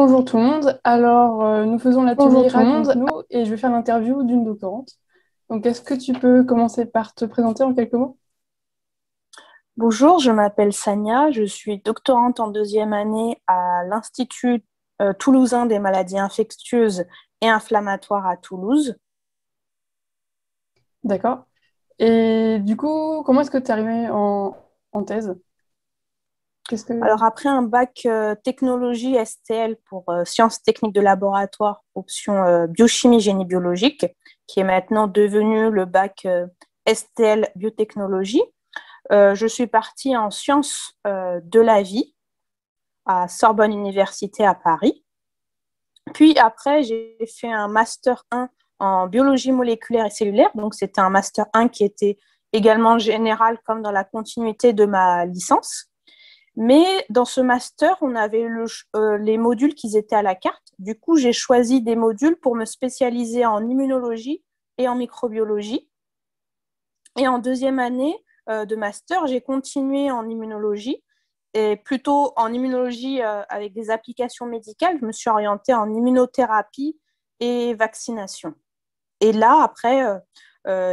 Bonjour tout le monde. Alors, nous faisons Bonjour l'atelier tout le monde. Raconte-nous et je vais faire l'interview d'une doctorante. Donc, est-ce que tu peux commencer par te présenter en quelques mots? Bonjour, je m'appelle Sania, je suis doctorante en deuxième année à l'Institut toulousain des maladies infectieuses et inflammatoires à Toulouse. D'accord. Et du coup, comment est-ce que tu es arrivé en thèse? Qu'est-ce que... Alors après un bac technologie STL pour sciences techniques de laboratoire, option biochimie génie biologique, qui est maintenant devenu le bac STL biotechnologie, je suis partie en sciences de la vie à Sorbonne Université à Paris. Puis après, j'ai fait un master 1 en biologie moléculaire et cellulaire. Donc, c'était un master 1 qui était également général comme dans la continuité de ma licence. Mais dans ce master, on avait les modules qui étaient à la carte. Du coup, j'ai choisi des modules pour me spécialiser en immunologie et en microbiologie. Et en deuxième année de master, j'ai continué en immunologie et plutôt en immunologie avec des applications médicales. Je me suis orientée en immunothérapie et vaccination. Et là, après,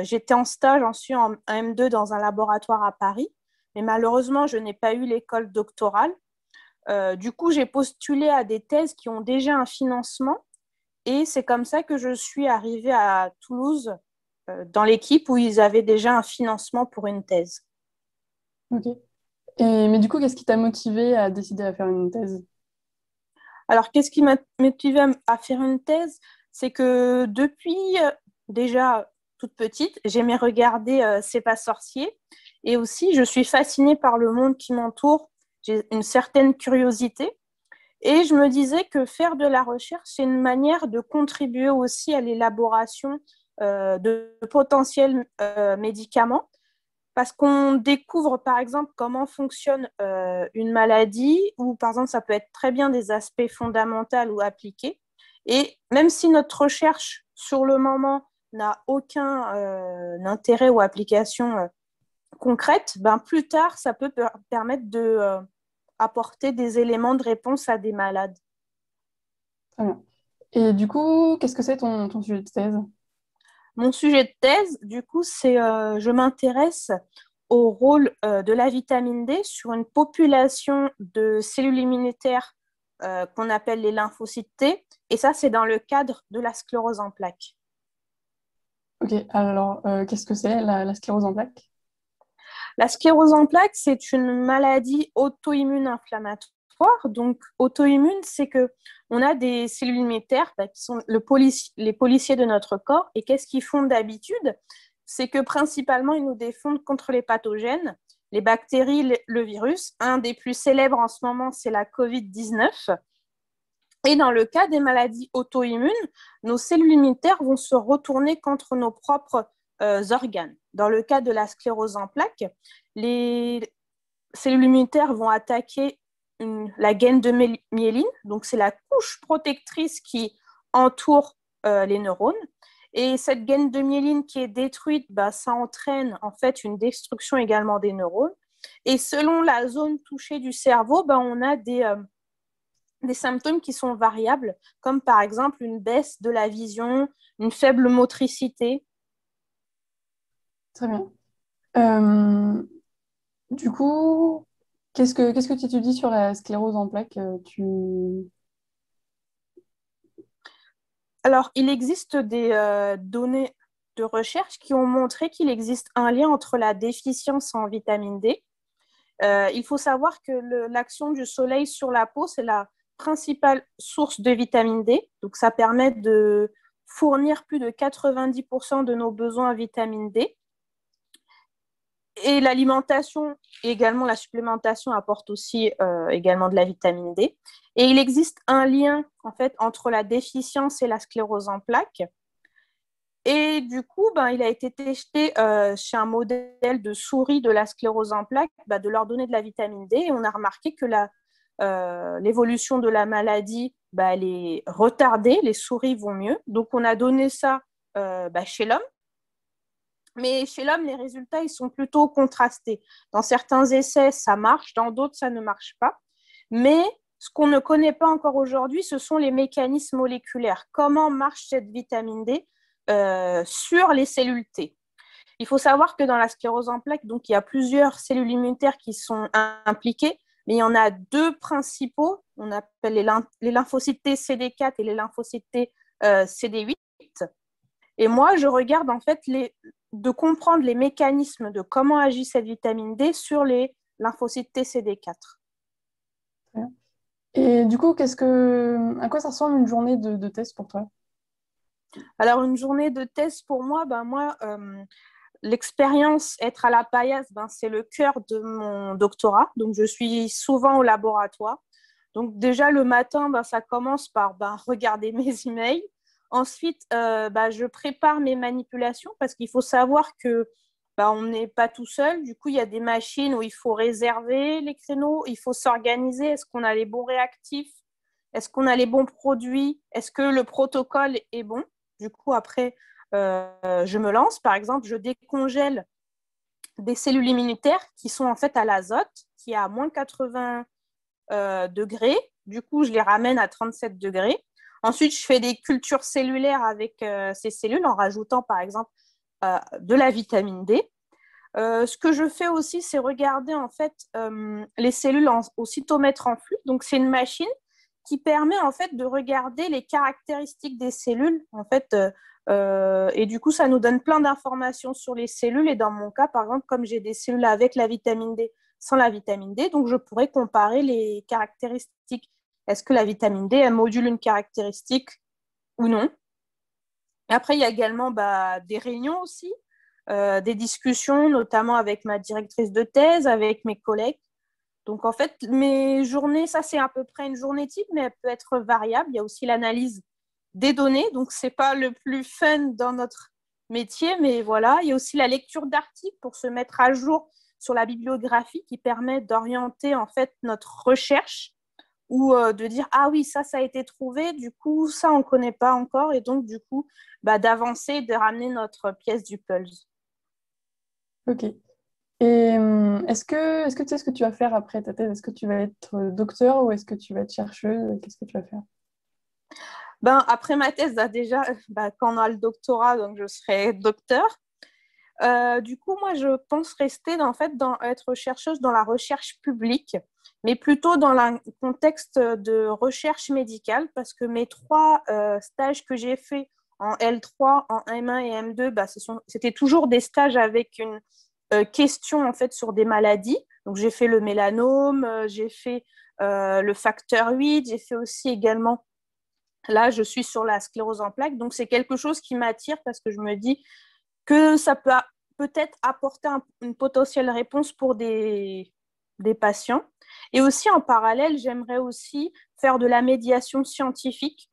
j'étais en stage ensuite en M2 dans un laboratoire à Paris. Mais malheureusement, je n'ai pas eu l'école doctorale. Du coup, j'ai postulé à des thèses qui ont déjà un financement. Et c'est comme ça que je suis arrivée à Toulouse dans l'équipe où ils avaient déjà un financement pour une thèse. Ok. Mais du coup, qu'est-ce qui t'a motivé à décider à faire une thèse? Alors, qu'est-ce qui m'a motivée à faire une thèse? C'est que depuis déjà toute petite, j'aimais regarder C'est pas sorcier. Et aussi, je suis fascinée par le monde qui m'entoure. J'ai une certaine curiosité. Et je me disais que faire de la recherche, c'est une manière de contribuer aussi à l'élaboration de potentiels médicaments parce qu'on découvre, par exemple, comment fonctionne une maladie, ou par exemple, ça peut être très bien des aspects fondamentaux ou appliqués. Et même si notre recherche, sur le moment, n'a aucun intérêt ou application concrète, ben, plus tard, ça peut permettre de apporter des éléments de réponse à des malades. Très bien. Et du coup, qu'est-ce que c'est ton sujet de thèse? Mon sujet de thèse, du coup, c'est je m'intéresse au rôle de la vitamine D sur une population de cellules immunitaires qu'on appelle les lymphocytes T. Et ça, c'est dans le cadre de la sclérose en plaques. Ok, alors, qu'est-ce que c'est la sclérose en plaques? La sclérose en plaques, c'est une maladie auto-immune inflammatoire. Donc, auto-immune, c'est que on a des cellules immunitaires qui sont les policiers de notre corps. Et qu'est-ce qu'ils font d'habitude? C'est que principalement, ils nous défendent contre les pathogènes, les bactéries, le virus. Un des plus célèbres en ce moment, c'est la COVID-19. Et dans le cas des maladies auto-immunes, nos cellules immunitaires vont se retourner contre nos propres organes. Dans le cas de la sclérose en plaques, les cellules immunitaires vont attaquer la gaine de myéline, donc c'est la couche protectrice qui entoure les neurones. Et cette gaine de myéline qui est détruite, bah, ça entraîne en fait une destruction également des neurones. Et selon la zone touchée du cerveau, bah, on a des symptômes qui sont variables, comme par exemple une baisse de la vision, une faible motricité. Très bien. Euh, du coup, qu'est-ce que tu étudies sur la sclérose en plaques? Alors, il existe des données de recherche qui ont montré qu'il existe un lien entre la déficience en vitamine D. Il faut savoir que l'action du soleil sur la peau, c'est la principale source de vitamine D. Donc, ça permet de fournir plus de 90% de nos besoins en vitamine D. Et l'alimentation et également la supplémentation apportent aussi également de la vitamine D. Et il existe un lien en fait entre la déficience et la sclérose en plaques. Et du coup, ben, il a été testé chez un modèle de souris de la sclérose en plaques, ben, de leur donner de la vitamine D. Et on a remarqué que l'évolution de la maladie, ben, elle est retardée, les souris vont mieux. Donc on a donné ça ben, chez l'homme. Mais chez l'homme, les résultats, ils sont plutôt contrastés. Dans certains essais, ça marche, dans d'autres, ça ne marche pas. Mais Ce qu'on ne connaît pas encore aujourd'hui, ce sont les mécanismes moléculaires. Comment marche cette vitamine D sur les cellules T? Il faut savoir que dans la sclérose en plaques, donc, il y a plusieurs cellules immunitaires qui sont impliquées, mais il y en a deux principaux. On appelle les lymphocytes T CD4 et les lymphocytes T CD8. Et moi, je regarde en fait de comprendre les mécanismes de comment agit cette vitamine D sur les lymphocytes T CD4. Et du coup, à quoi ça ressemble une journée de test pour toi? Alors, une journée de test pour moi, l'expérience, être à la paillasse, c'est le cœur de mon doctorat. Donc, je suis souvent au laboratoire. Donc, déjà, le matin, ça commence par regarder mes emails. Ensuite, je prépare mes manipulations parce qu'il faut savoir que on n'est pas tout seul. Du coup, il y a des machines où il faut réserver les créneaux, il faut s'organiser. Est-ce qu'on a les bons réactifs? Est-ce qu'on a les bons produits? Est-ce que le protocole est bon? Du coup, après, je me lance. Par exemple, je décongèle des cellules immunitaires qui sont en fait à l'azote, qui est à moins 80 degrés. Du coup, je les ramène à 37 degrés. Ensuite, je fais des cultures cellulaires avec ces cellules en rajoutant, par exemple, de la vitamine D. Ce que je fais aussi, c'est regarder en fait les cellules au cytomètre en flux. Donc, c'est une machine qui permet en fait de regarder les caractéristiques des cellules en fait et du coup ça nous donne plein d'informations sur les cellules et dans mon cas par exemple comme j'ai des cellules avec la vitamine D sans la vitamine D donc je pourrais comparer les caractéristiques. Est-ce que la vitamine D elle module une caractéristique ou non? Et après il y a également des réunions aussi des discussions notamment avec ma directrice de thèse avec mes collègues. Donc, en fait, mes journées, ça, c'est à peu près une journée type, mais elle peut être variable. Il y a aussi l'analyse des données. Donc, ce n'est pas le plus fun dans notre métier, mais voilà. Il y a aussi la lecture d'articles pour se mettre à jour sur la bibliographie qui permet d'orienter, en fait, notre recherche ou de dire, ah oui, ça a été trouvé. Du coup, ça, on ne connaît pas encore. Et donc, du coup, d'avancer, de ramener notre pièce du puzzle. Ok. Et est-ce que tu sais ce que tu vas faire après ta thèse? Est-ce que tu vas être docteur ou est-ce que tu vas être chercheuse? Qu'est-ce que tu vas faire? Après ma thèse, déjà, quand on a le doctorat, donc je serai docteur. Du coup, moi, je pense rester être chercheuse dans la recherche publique, mais plutôt dans le contexte de recherche médicale, parce que mes trois stages que j'ai faits en L3, en M1 et M2, c'était toujours des stages avec une question en fait sur des maladies. Donc, j'ai fait le mélanome, j'ai fait le facteur 8, j'ai fait aussi également. Là, je suis sur la sclérose en plaques, donc c'est quelque chose qui m'attire parce que je me dis que ça peut peut-être apporter une potentielle réponse pour des patients. Et aussi, en parallèle, j'aimerais aussi faire de la médiation scientifique.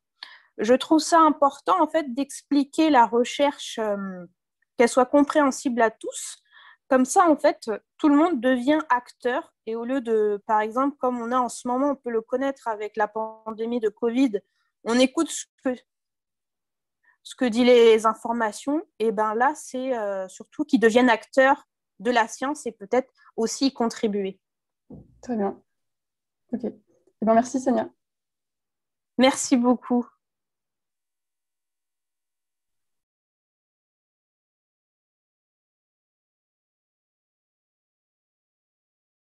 Je trouve ça important, en fait, d'expliquer la recherche, qu'elle soit compréhensible à tous. Comme ça, en fait, tout le monde devient acteur. Et au lieu de, par exemple, comme on a en ce moment, on peut le connaître avec la pandémie de Covid, on écoute ce que disent les informations, et là, c'est surtout qu'ils deviennent acteurs de la science et peut-être aussi y contribuer. Très bien. Ok. Eh ben, merci, Sonia. Merci beaucoup.